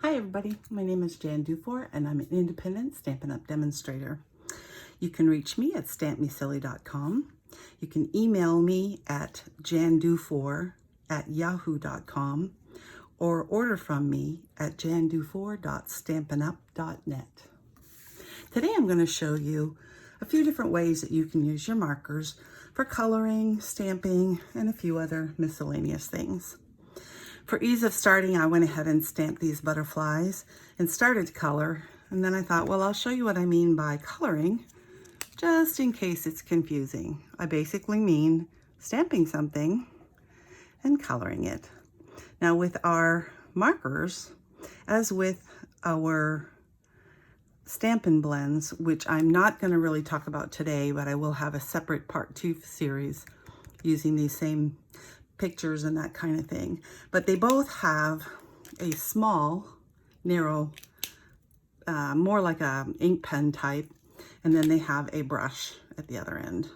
Hi everybody, my name is Jan Dufour and I'm an independent Stampin' Up! Demonstrator. You can reach me at stampmesilly.com. You can email me at jandufour@yahoo.com or order from me at jandufour.stampinup.net. Today I'm going to show you a few different ways that you can use your markers for coloring, stamping, and a few other miscellaneous things. For ease of starting, I went ahead and stamped these butterflies and started to color. And then I thought, well, I'll show you what I mean by coloring, just in case it's confusing. I basically mean stamping something and coloring it. Now with our markers, as with our Stampin' Blends, which I'm not going to really talk about today, but I will have a separate part 2 series using these same pictures and that kind of thing. But they both have a small, narrow, more like a ink pen type, and then they have a brush at the other end.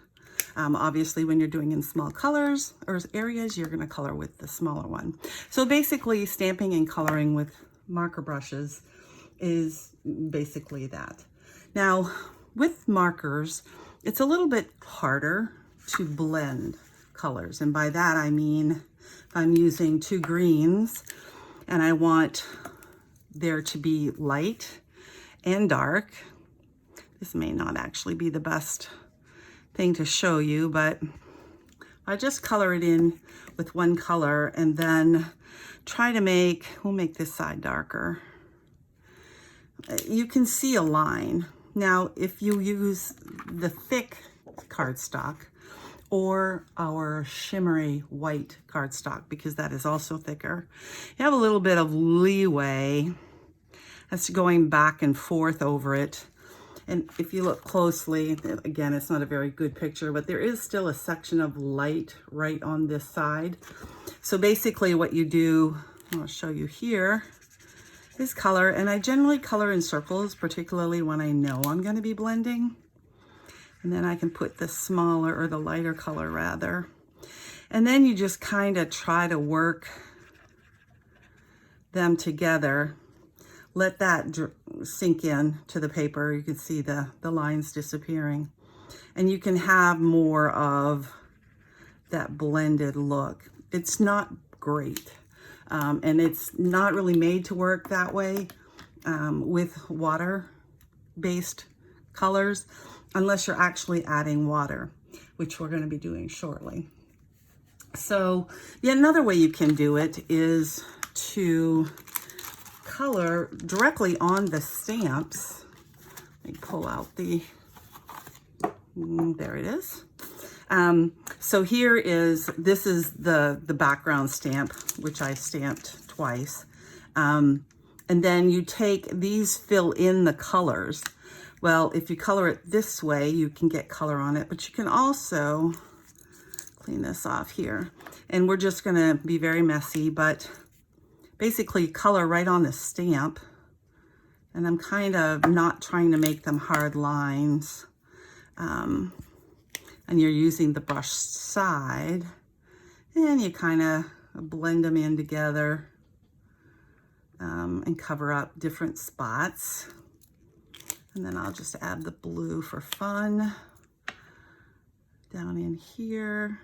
Obviously, when you're doing in small colors or areas, you're going to color with the smaller one. So basically, stamping and coloring with marker brushes is basically that. Now, with markers, it's a little bit harder to blend colors. And by that, I mean, if I'm using two greens and I want there to be light and dark, this may not actually be the best thing to show you, but I just color it in with one color and then try to we'll make this side darker. You can see a line. Now, if you use the thick cardstock or our shimmery white cardstock, because that is also thicker, you have a little bit of leeway as to going back and forth over it. And if you look closely, again, it's not a very good picture, but there is still a section of light right on this side. So basically what you do, I'll show you here, is color. And I generally color in circles, particularly when I know I'm going to be blending. And then I can put the smaller or the lighter color rather. And then you just kind of try to work them together. Let that sink in to the paper. You can see the lines disappearing. And you can have more of that blended look. It's not great. And it's not really made to work that way with water-based colors, unless you're actually adding water, which we're going to be doing shortly. So yeah, another way you can do it is to color directly on the stamps. Let me pull out there it is. So here this is the background stamp, which I stamped twice. And then you take these, fill in the colors. Well, if you color it this way, you can get color on it, but you can also clean this off here. And we're just going to be very messy, but basically color right on the stamp. And I'm kind of not trying to make them hard lines. And you're using the brush side, and you kind of blend them in together and cover up different spots. And then I'll just add the blue for fun down in here.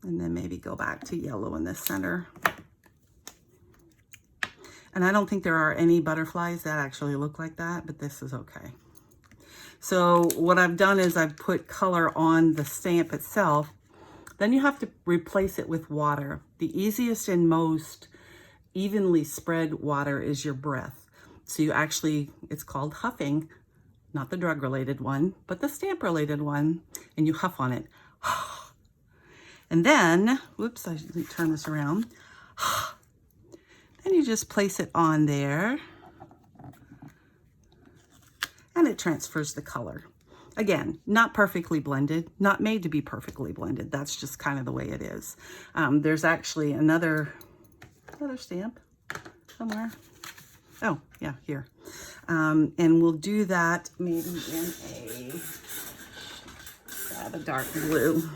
And then maybe go back to yellow in the center. And I don't think there are any butterflies that actually look like that, but this is okay. So what I've done is I've put color on the stamp itself. Then you have to replace it with water. The easiest and most evenly spread water is your breath. So you actually, it's called huffing, not the drug-related one, but the stamp-related one, and you huff on it. And then, whoops, I should turn this around. Then you just place it on there, and it transfers the color. Again, not perfectly blended, not made to be perfectly blended. That's just kind of the way it is. There's actually another stamp somewhere. Oh, yeah, here. And we'll do that maybe in a dark blue.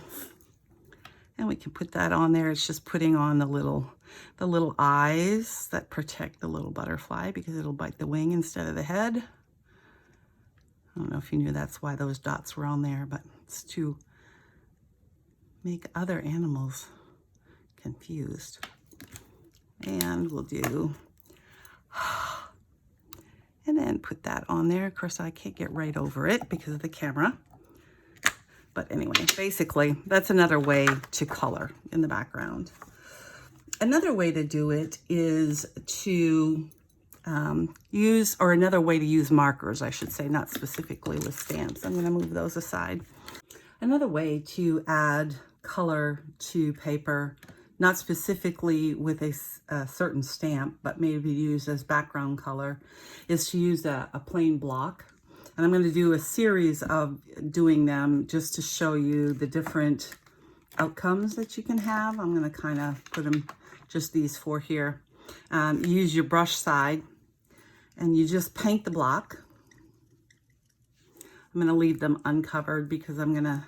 And we can put that on there. It's just putting on the little the little eyes that protect the little butterfly because it'll bite the wing instead of the head. I don't know if you knew that's why those dots were on there, but it's to make other animals confused. And we'll do, and then put that on there. Of course, I can't get right over it because of the camera. But anyway, basically, that's another way to color in the background. Another way to do it is to use, or another way to use markers, I should say, not specifically with stamps. I'm going to move those aside. Another way to add color to paper, not specifically with a certain stamp, but maybe used as background color, is to use a plain block. And I'm going to do a series of doing them just to show you the different outcomes that you can have. I'm going to kind of put them, just these four here. Use your brush side and you just paint the block. I'm going to leave them uncovered because I'm going to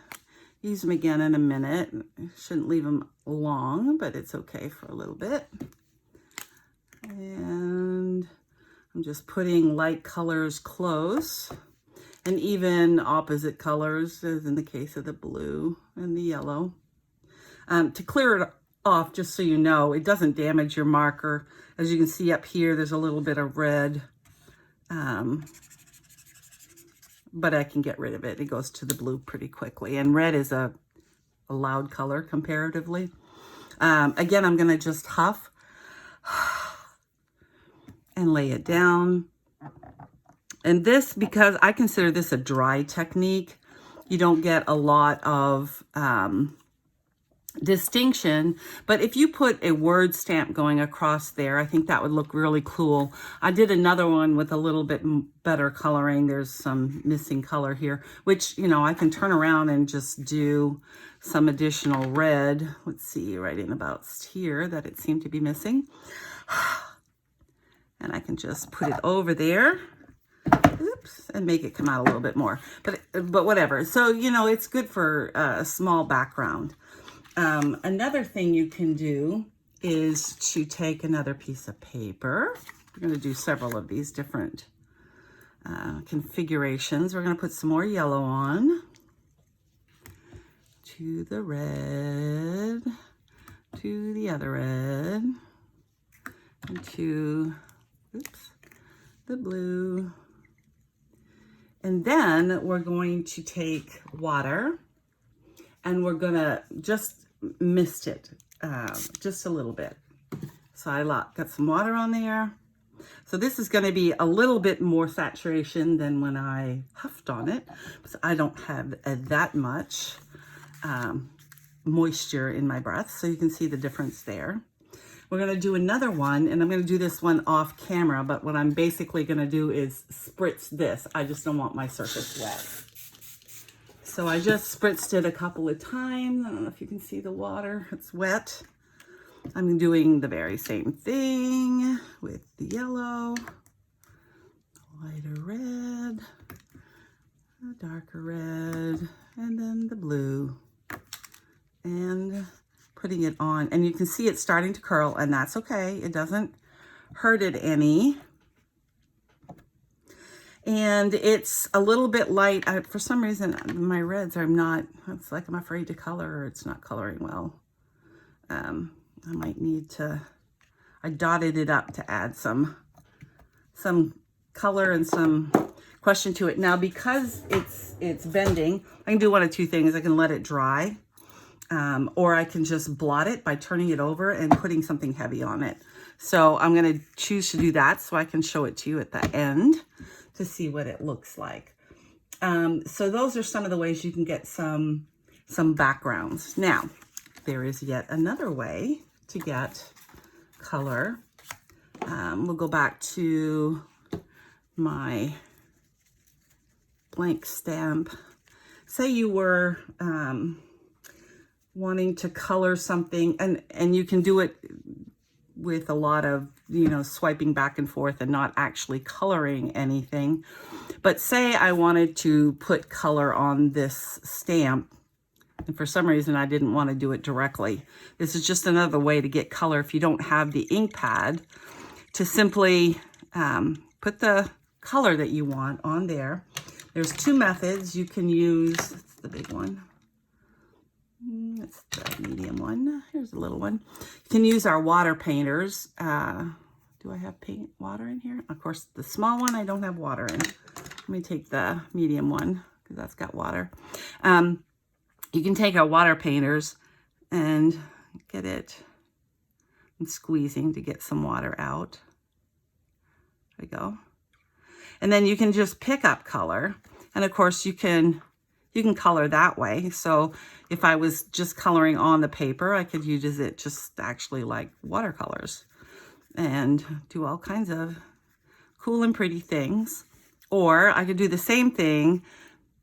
use them again in a minute. Shouldn't leave them long, but it's okay for a little bit. And I'm just putting light colors close and even opposite colors, as in the case of the blue and the yellow. To clear it off, just so you know, it doesn't damage your marker. As you can see up here, there's a little bit of red, but I can get rid of it. It goes to the blue pretty quickly. And red is a loud color comparatively. Again, I'm gonna just huff and lay it down. And this, because I consider this a dry technique, you don't get a lot of distinction, but if you put a word stamp going across there, I think that would look really cool. I did another one with a little bit better coloring. There's some missing color here, which, you know, I can turn around and just do some additional red. Let's see, right in about here that it seemed to be missing. And I can just put it over there. Oops, and make it come out a little bit more, but whatever. So, you know, it's good for a small background. Another thing you can do is to take another piece of paper. We're going to do several of these different configurations. We're going to put some more yellow on to the red, to the other red, and to, oops, the blue. And then we're going to take water and we're gonna just mist it just a little bit. So I got some water on there. So this is gonna be a little bit more saturation than when I huffed on it, because I don't have that much moisture in my breath. So you can see the difference there. We're going to do another one, and I'm going to do this one off camera, but what I'm basically going to do is spritz this. I just don't want my surface wet. So I just spritzed it a couple of times. I don't know if you can see the water. It's wet. I'm doing the very same thing with the yellow, lighter red, a darker red, and then the blue. And putting it on, and you can see it's starting to curl, and that's okay. It doesn't hurt it any. And it's a little bit light. For some reason, my reds are not, it's like I'm afraid to color, or it's not coloring well. I might need to, I dotted it up to add some color and some question to it. Now, because it's bending, I can do one of two things. I can let it dry. Or I can just blot it by turning it over and putting something heavy on it. So I'm going to choose to do that so I can show it to you at the end to see what it looks like. So those are some of the ways you can get some backgrounds. Now, there is yet another way to get color. We'll go back to my blank stamp. Say you were wanting to color something, and you can do it with a lot of, you know, swiping back and forth and not actually coloring anything. But say I wanted to put color on this stamp And for some reason, I didn't want to do it directly. This is just another way to get color if you don't have the ink pad, to simply put the color that you want on there. There's two methods you can use. It's the big one. It's the medium one. Here's a little one. You can use our water painters. Do I have water in here? Of course, the small one I don't have water in. Let me take the medium one because that's got water. You can take our water painters and get it. I'm squeezing to get some water out. There we go. And then you can just pick up color. And of course you can color that way. So if I was just coloring on the paper, I could use it just actually like watercolors and do all kinds of cool and pretty things. Or I could do the same thing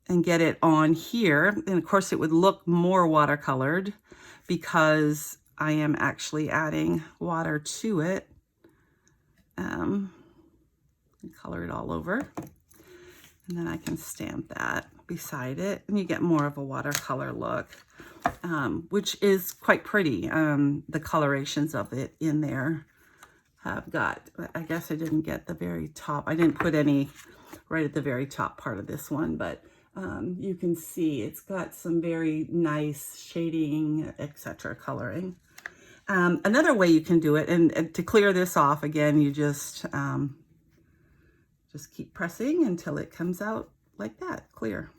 and get it on here. And of course it would look more watercolored because I am actually adding water to it. Color it all over. And then I can stamp that beside it. And you get more of a watercolor look, which is quite pretty. The colorations of it in there have got, I guess I didn't get the very top. I didn't put any right at the very top part of this one, but you can see it's got some very nice shading, etc. coloring. Another way you can do it, and to clear this off again, you just keep pressing until it comes out like that, clear.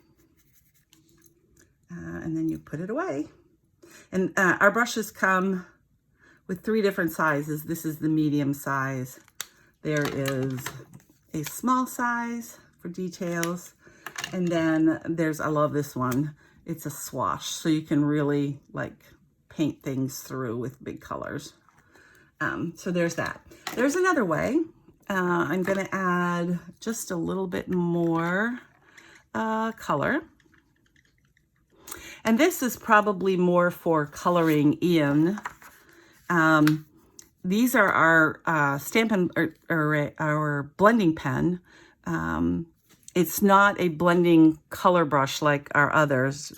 And then you put it away. And our brushes come with 3 different sizes. This is the medium size. There is a small size for details. And then there's, I love this one. It's a swash. So you can really like paint things through with big colors. So there's that. There's another way. I'm going to add just a little bit more color. And this is probably more for coloring in. These are our Stampin' or our blending pen. It's not a blending color brush like our others.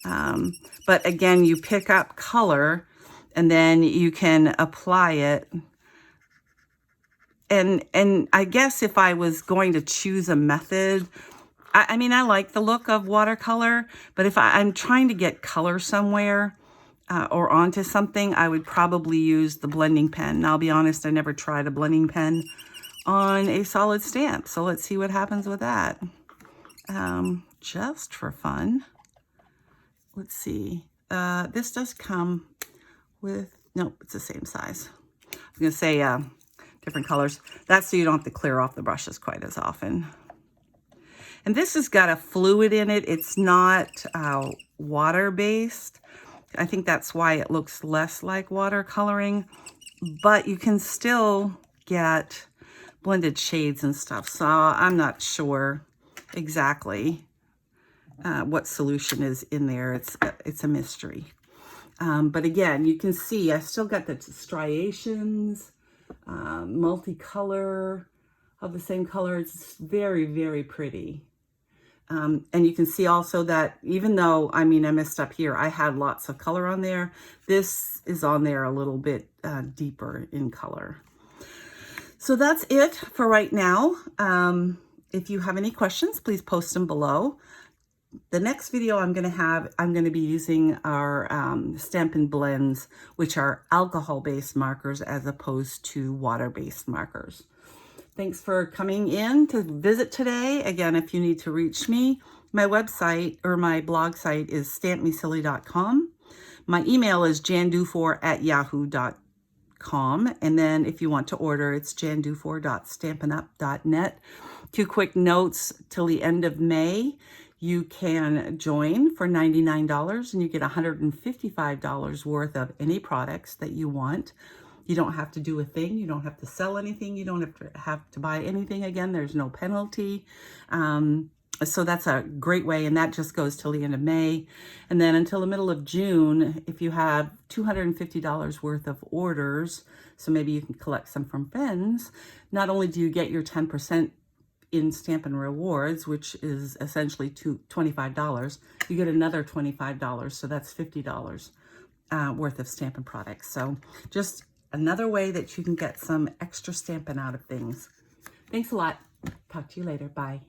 But again, you pick up color and then you can apply it. And I guess if I was going to choose a method, I mean, I like the look of watercolor, but if I'm trying to get color somewhere or onto something, I would probably use the blending pen. And I'll be honest, I never tried a blending pen on a solid stamp. So let's see what happens with that. Just for fun. Let's see. This does come with, nope, it's the same size. I was going to say different colors. That's so you don't have to clear off the brushes quite as often. And this has got a fluid in it. It's not water-based. I think that's why it looks less like watercoloring, but you can still get blended shades and stuff. So I'm not sure exactly what solution is in there. It's a mystery. But again, you can see I still got the striations, multicolor of the same color. It's very, very pretty. And you can see also that even though, I mean, I messed up here, I had lots of color on there. This is on there a little bit deeper in color. So that's it for right now. If you have any questions, please post them below. The next video I'm going to be using our Stampin' Blends, which are alcohol-based markers as opposed to water-based markers. Thanks for coming in to visit today. Again, if you need to reach me, my website or my blog site is stampmesilly.com. My email is jandufour@yahoo.com. And then if you want to order, it's jandufour.stampinup.net. 2 quick notes: till the end of May, you can join for $99 and you get $155 worth of any products that you want. You don't have to do a thing. You don't have to sell anything. You don't have to buy anything again. There's no penalty. So that's a great way. And that just goes till the end of May. And then until the middle of June, if you have $250 worth of orders, so maybe you can collect some from friends, not only do you get your 10% in Stampin' Rewards, which is essentially $25, you get another $25. So that's $50 worth of Stampin' products. So just another way that you can get some extra Stampin' out of things. Thanks a lot. Talk to you later. Bye.